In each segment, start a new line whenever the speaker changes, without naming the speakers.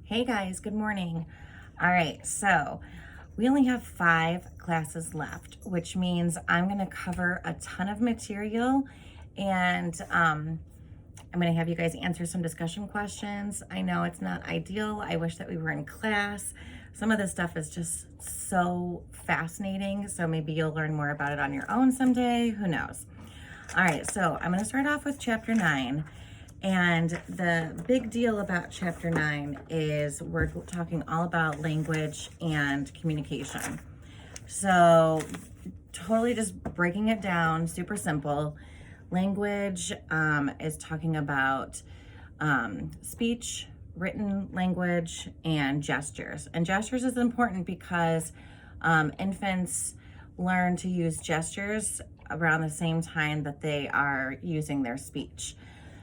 Hey guys, good morning. All right, so we only have 5 classes left, which means I'm going to cover a ton of material and I'm going to have you guys answer some discussion questions. I know it's not ideal. I wish that we were in class. Some of this stuff is just so fascinating, so maybe you'll learn more about it on your own someday. Who knows? All right, so I'm going to start off with chapter 9. And the big deal about chapter 9 is we're talking all about language and communication. So totally just breaking it down, super simple. Language is talking about speech, written language, and gestures. And gestures is important because infants learn to use gestures around the same time that they are using their speech.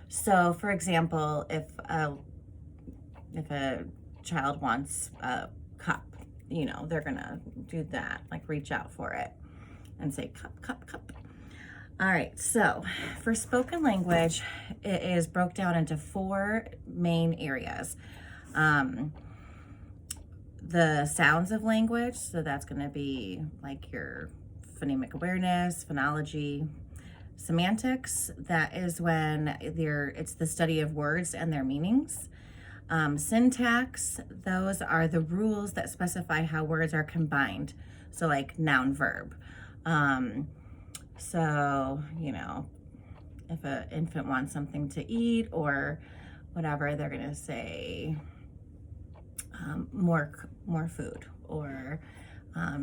So, for example, if a child wants a cup, they're gonna do that, like reach out for it and say cup, cup, cup. All right, so for spoken language, it is broke down into 4 main areas. The sounds of language, so that's gonna be like your phonemic awareness, phonology. Semantics, that is when it's the study of words and their meanings. Syntax, those are the rules that specify how words are combined. So like noun, verb. So, if an infant wants something to eat or whatever, they're gonna say more food or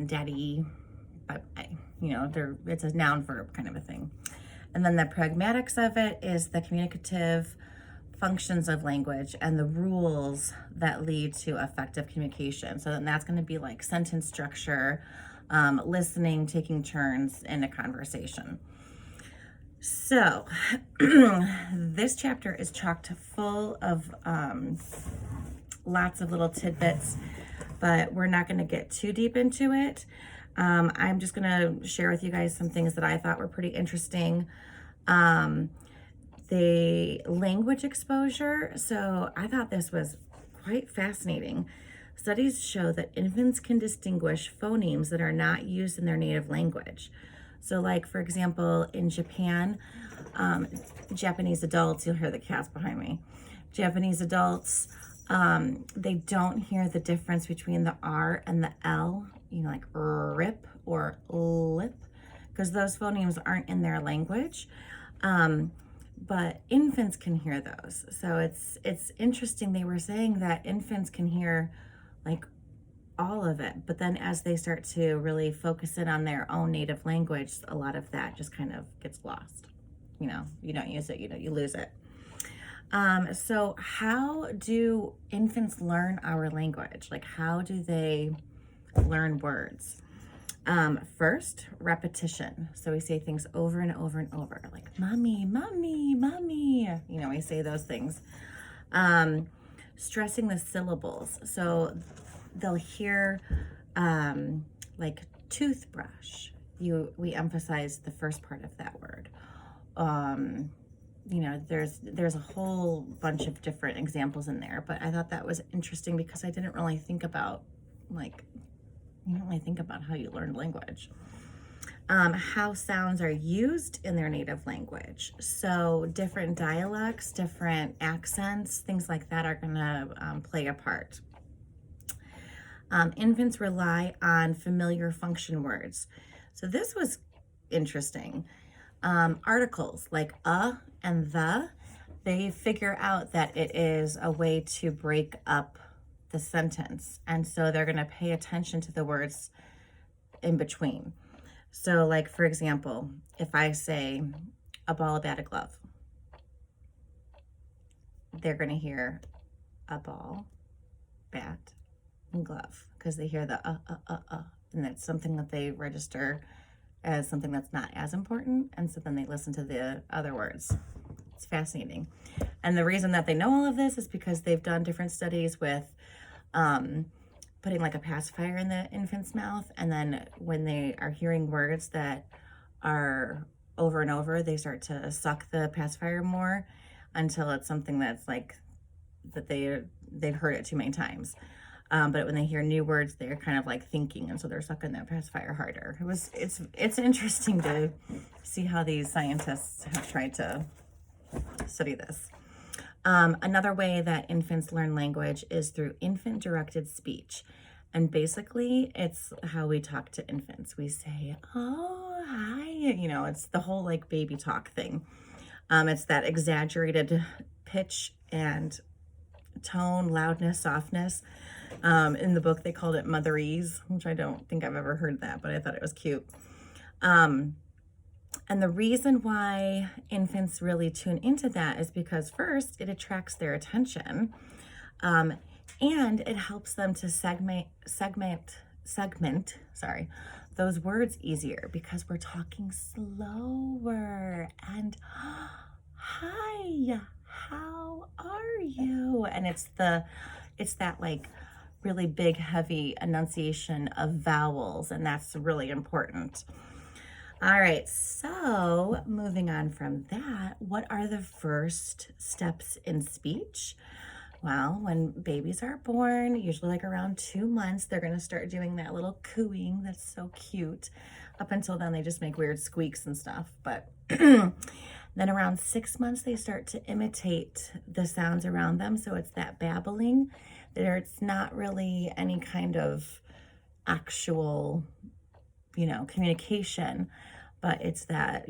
daddy, bye-bye. It's a noun verb kind of a thing. And then the pragmatics of it is the communicative functions of language and the rules that lead to effective communication. So then that's going to be like sentence structure, listening, taking turns in a conversation. So this chapter is chocked full of lots of little tidbits, but we're not going to get too deep into it. I'm just going to share with you guys some things that I thought were pretty interesting. The language exposure. So I thought this was quite fascinating. Studies show that infants can distinguish phonemes that are not used in their native language. So like, for example, in Japan, Japanese adults, you'll hear the cats behind me. Japanese adults, they don't hear the difference between the R and the L, like rip or lip, because those phonemes aren't in their language. But infants can hear those. So it's interesting. They were saying that infants can hear like all of it, but then as they start to really focus in on their own native language, a lot of that just kind of gets lost. You don't use it, you lose it. So how do infants learn our language? Like, how do they learn words? First, repetition. So we say things over and over and over, like mommy, mommy, mommy. We say those things. Stressing the syllables. So they'll hear like toothbrush. We emphasize the first part of that word. There's a whole bunch of different examples in there, but I thought that was interesting because I didn't really think about you don't really think about how you learn language. How sounds are used in their native language. So different dialects, different accents, things like that are going to play a part. Infants rely on familiar function words. So this was interesting. Articles like and the, they figure out that it is a way to break up the sentence. And so they're going to pay attention to the words in between. So like, for example, if I say a ball, a bat, a glove, they're going to hear a ball, bat, and glove because they hear the and that's something that they register as something that's not as important. And so then they listen to the other words. It's fascinating. And the reason that they know all of this is because they've done different studies with putting like a pacifier in the infant's mouth. And then when they are hearing words that are over and over, they start to suck the pacifier more until it's something that's like that they've heard it too many times. But when they hear new words, they're kind of like thinking, and so they're sucking that pacifier harder. It's interesting to see how these scientists have tried to study this. Another way that infants learn language is through infant-directed speech. And basically, it's how we talk to infants. We say, oh, hi. It's the whole like baby talk thing. It's that exaggerated pitch and tone, loudness, softness. In the book, they called it motherese, which I don't think I've ever heard that, but I thought it was cute. And the reason why infants really tune into that is because first, it attracts their attention, and it helps them to segment, those words easier because we're talking slower and hi, how are you? And it's that like really big, heavy enunciation of vowels, and that's really important. All right, so moving on from that, what are the first steps in speech? Well, when babies are born, usually like around 2 months, they're going to start doing that little cooing that's so cute. Up until then, they just make weird squeaks and stuff. But then around 6 months, they start to imitate the sounds around them. So it's that babbling. It's not really any kind of actual, communication, but it's that,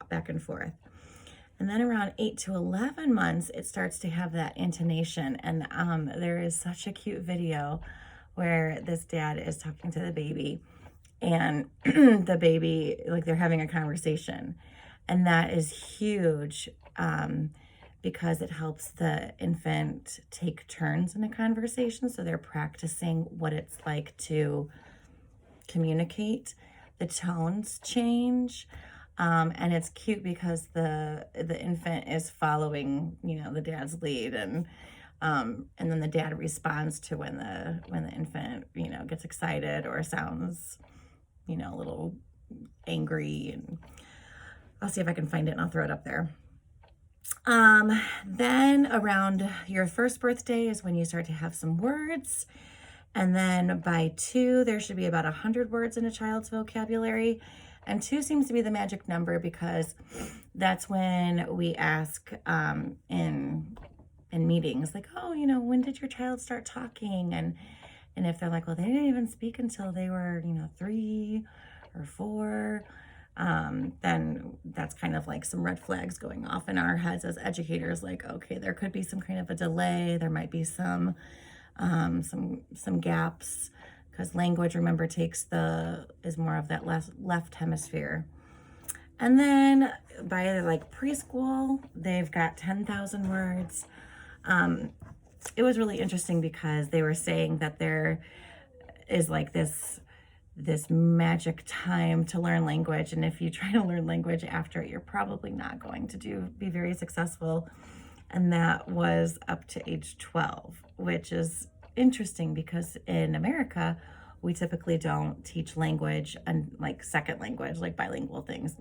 back and forth. And then around 8 to 11 months, it starts to have that intonation. And there is such a cute video where this dad is talking to the baby, and the baby, like they're having a conversation. And that is huge because it helps the infant take turns in a conversation. So they're practicing what it's like to communicate. The tones change. And it's cute because the infant is following, the dad's lead, and then the dad responds to when the infant, gets excited or sounds, a little angry. And I'll see if I can find it and I'll throw it up there. Then around your first birthday is when you start to have some words. And then by 2, there should be about 100 words in a child's vocabulary. And 2 seems to be the magic number because that's when we ask in meetings, like, oh, when did your child start talking? And if they're like, well, they didn't even speak until they were, 3 or 4, then that's kind of like some red flags going off in our heads as educators. Like, okay, there could be some kind of a delay. There might be some gaps. Because language, remember, is more of that left hemisphere. And then by like preschool, they've got 10,000 words. It was really interesting because they were saying that there is like this magic time to learn language. And if you try to learn language after it, you're probably not going to be very successful. And that was up to age 12, which is interesting because in America, we typically don't teach language and like second language, like bilingual things,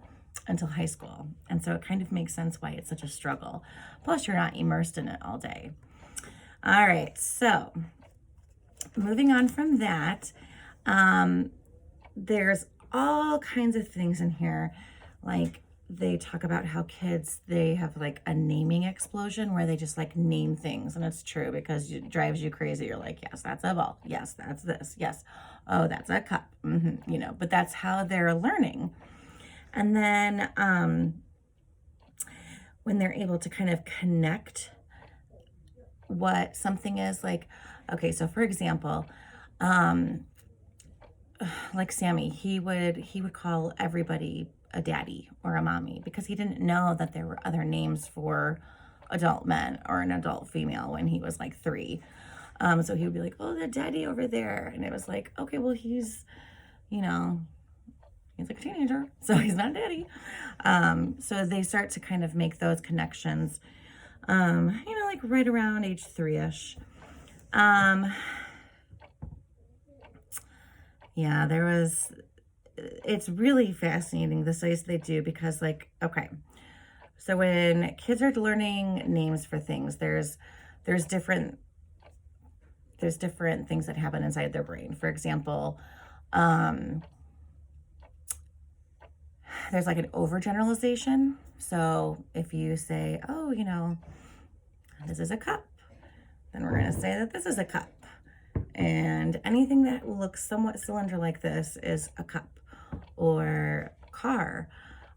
until high school. And so it kind of makes sense why it's such a struggle. Plus, you're not immersed in it all day. All right, so moving on from that, there's all kinds of things in here, like they talk about how kids, they have like a naming explosion where they just like name things. And it's true because it drives you crazy. You're like, yes, that's a ball. Yes, that's this. Yes. Oh, that's a cup. But that's how they're learning. And then when they're able to kind of connect what something is, like, okay, so for example, like Sammy, he would call everybody a daddy or a mommy because he didn't know that there were other names for adult men or an adult female when he was like 3. So he would be like, oh, the daddy over there. And it was like, okay, well, he's like a teenager, so he's not daddy. So they start to kind of make those connections, like right around age 3-ish. Yeah, it's really fascinating the studies they do because, like, okay, So when kids are learning names for things, there's different things that happen inside their brain. For example, um, there's like an overgeneralization. So if you say, oh, this is a cup, then we're going to say that this is a cup. And anything that looks somewhat cylinder like this is a cup. Or car.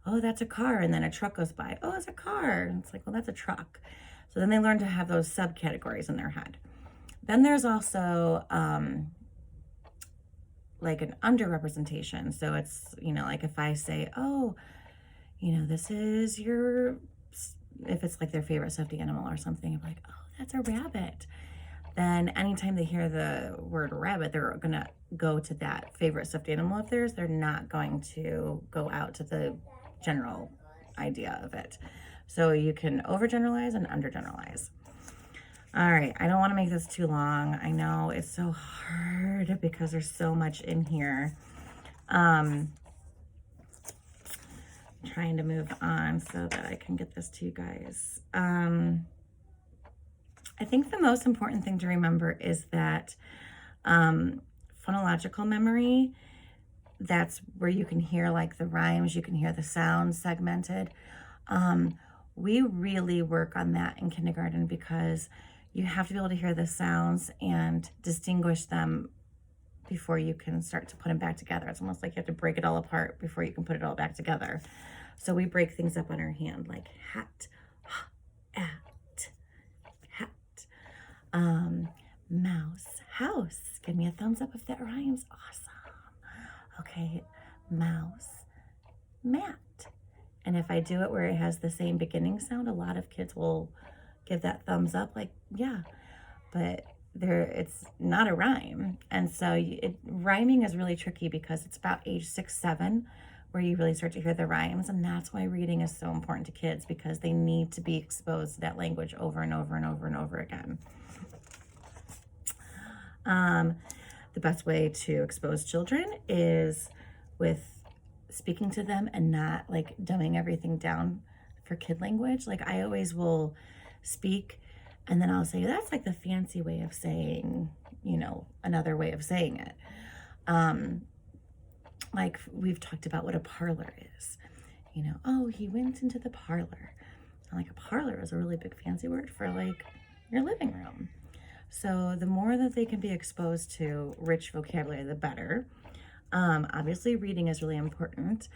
Oh, that's a car. And then a truck goes by. Oh, it's a car. And it's like, well, that's a truck. So then they learn to have those subcategories in their head. Then there's also like an underrepresentation. So it's, like if I say, oh, this is your, if it's like their favorite stuffed animal or something, I'm like, oh, that's a rabbit. Then anytime they hear the word rabbit, they're going to go to that favorite stuffed animal of theirs. They're not going to go out to the general idea of it. So you can overgeneralize and undergeneralize. All right, I don't want to make this too long. I know it's so hard because there's so much in here. Trying to move on so that I can get this to you guys. I think the most important thing to remember is that phonological memory, that's where you can hear like the rhymes, you can hear the sounds segmented. We really work on that in kindergarten because you have to be able to hear the sounds and distinguish them before you can start to put them back together. It's almost like you have to break it all apart before you can put it all back together. So we break things up on our hand, like hat, at, hat, mouse, house. Give me a thumbs up if that rhymes. Awesome. Okay, mouse, mat. And if I do it where it has the same beginning sound, a lot of kids will give that thumbs up, like, yeah, but it's not a rhyme. And so rhyming is really tricky because it's about age 6, 7 where you really start to hear the rhymes. And that's why reading is so important to kids, because they need to be exposed to that language over and over and over and over again. The best way to expose children is with speaking to them and not like dumbing everything down for kid language. Like I always will speak and then I'll say, that's like the fancy way of saying, another way of saying it. Like we've talked about what a parlor is, oh, he went into the parlor. And like a parlor is a really big fancy word for like your living room. So the more that they can be exposed to rich vocabulary, the better. Obviously reading is really important.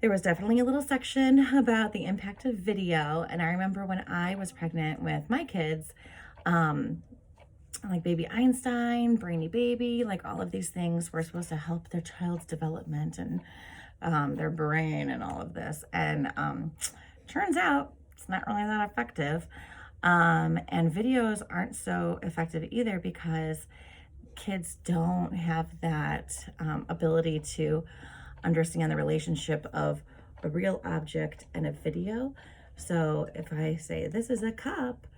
There was definitely a little section about the impact of video. And I remember when I was pregnant with my kids, like baby Einstein, brainy baby, like all of these things were supposed to help their child's development and their brain and all of this. And turns out it's not really that effective. And videos aren't so effective either because kids don't have that ability to understand the relationship of a real object and a video. So if I say, this is a cup,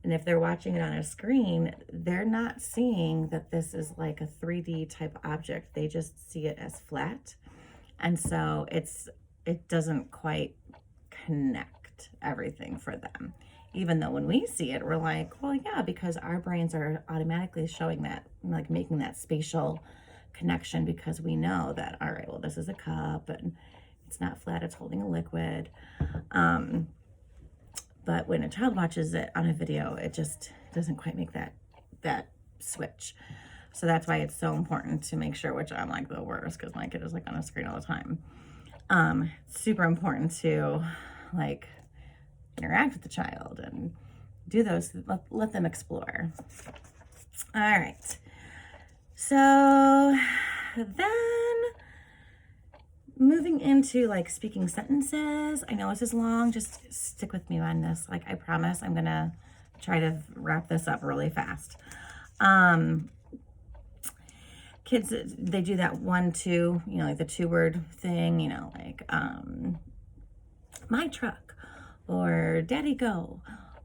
and if they're watching it on a screen, they're not seeing that this is like a 3D type object. They just see it as flat. And so it doesn't quite connect everything for them. Even though when we see it, we're like, well, yeah, because our brains are automatically showing that, like making that spatial connection, because we know that, all right, well, this is a cup and it's not flat, it's holding a liquid. But when a child watches it on a video, it just doesn't quite make that switch. So that's why it's so important to make sure, which I'm like the worst because my kid is like on a screen all the time. Super important to like interact with the child and do those, let them explore. All right. So then moving into like speaking sentences. I know this is long, just stick with me on this. Like I promise I'm gonna try to wrap this up really fast. Kids, they do that 1, 2, like the 2-word thing, like my truck or daddy go,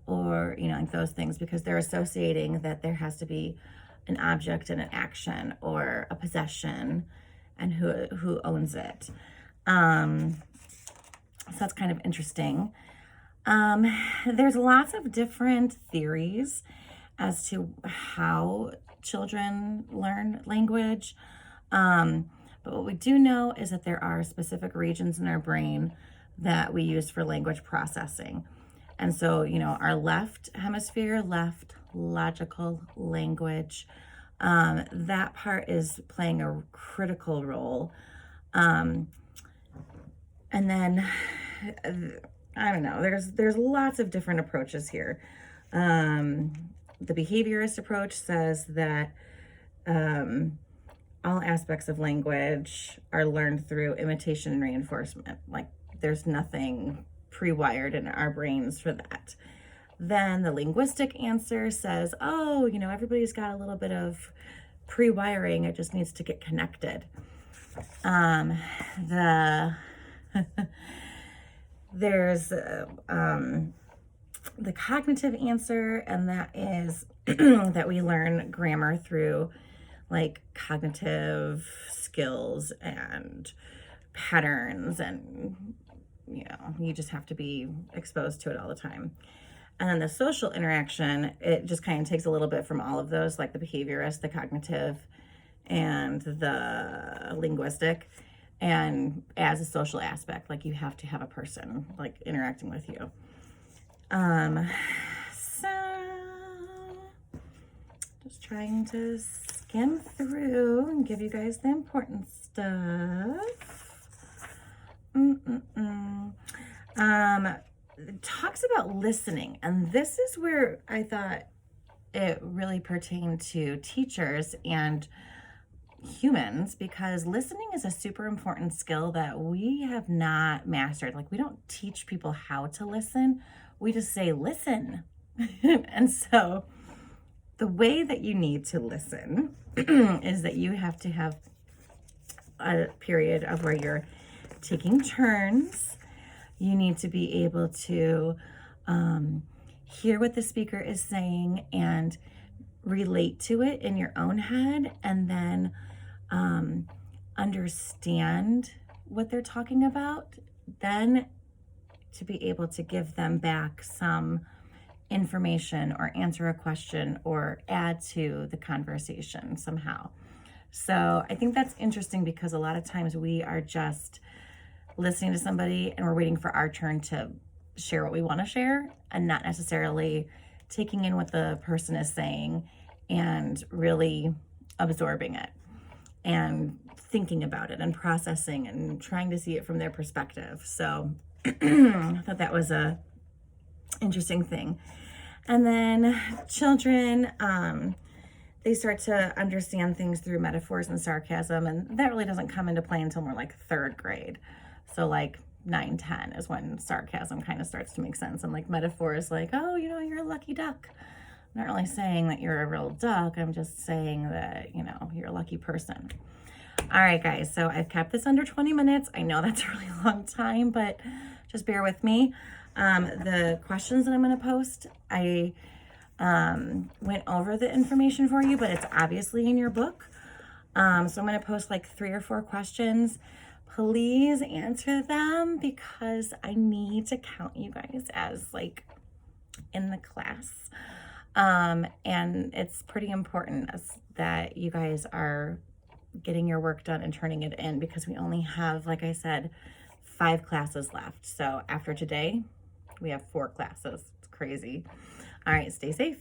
or like those things, because they're associating that there has to be an object and an action or a possession and who owns it. So that's kind of interesting. Um, there's lots of different theories as to how children learn language. But what we do know is that there are specific regions in our brain that we use for language processing. And so, our left hemisphere, left logical language, that part is playing a critical role. And then I don't know, there's lots of different approaches here. The behaviorist approach says that all aspects of language are learned through imitation and reinforcement. Like there's nothing pre-wired in our brains for that. Then the linguistic answer says, oh, everybody's got a little bit of pre-wiring. It just needs to get connected. There's the cognitive answer, and that is that we learn grammar through like cognitive skills and patterns, and you just have to be exposed to it all the time. And then the social interaction, it just kind of takes a little bit from all of those, like the behaviorist, the cognitive, and the linguistic, and as a social aspect, like you have to have a person like interacting with you. So just trying to skim through and give you guys the important stuff. It talks about listening, and this is where I thought it really pertained to teachers and humans, because listening is a super important skill that we have not mastered. Like we don't teach people how to listen. We just say, listen. And so the way that you need to listen is that you have to have a period of where you're taking turns. You need to be able to hear what the speaker is saying and relate to it in your own head, and then understand what they're talking about, then to be able to give them back some information or answer a question or add to the conversation somehow. So I think that's interesting, because a lot of times we are just listening to somebody and we're waiting for our turn to share what we want to share, and not necessarily taking in what the person is saying and really absorbing it and thinking about it and processing and trying to see it from their perspective. So I thought that was a interesting thing. And then children, they start to understand things through metaphors and sarcasm, and that really doesn't come into play until more like third grade. So like 9, 10 is when sarcasm kind of starts to make sense, and like metaphors like, oh, you're a lucky duck. I'm not really saying that you're a real duck. I'm just saying that, you're a lucky person. All right, guys. So I've kept this under 20 minutes. I know that's a really long time, but just bear with me. The questions that I'm going to post, I went over the information for you, but it's obviously in your book. So I'm going to post like 3 or 4 questions. Please answer them, because I need to count you guys as like in the class. And it's pretty important that you guys are getting your work done and turning it in, because we only have, like I said, 5 classes left. So after today, we have 4 classes. It's crazy. All right, stay safe.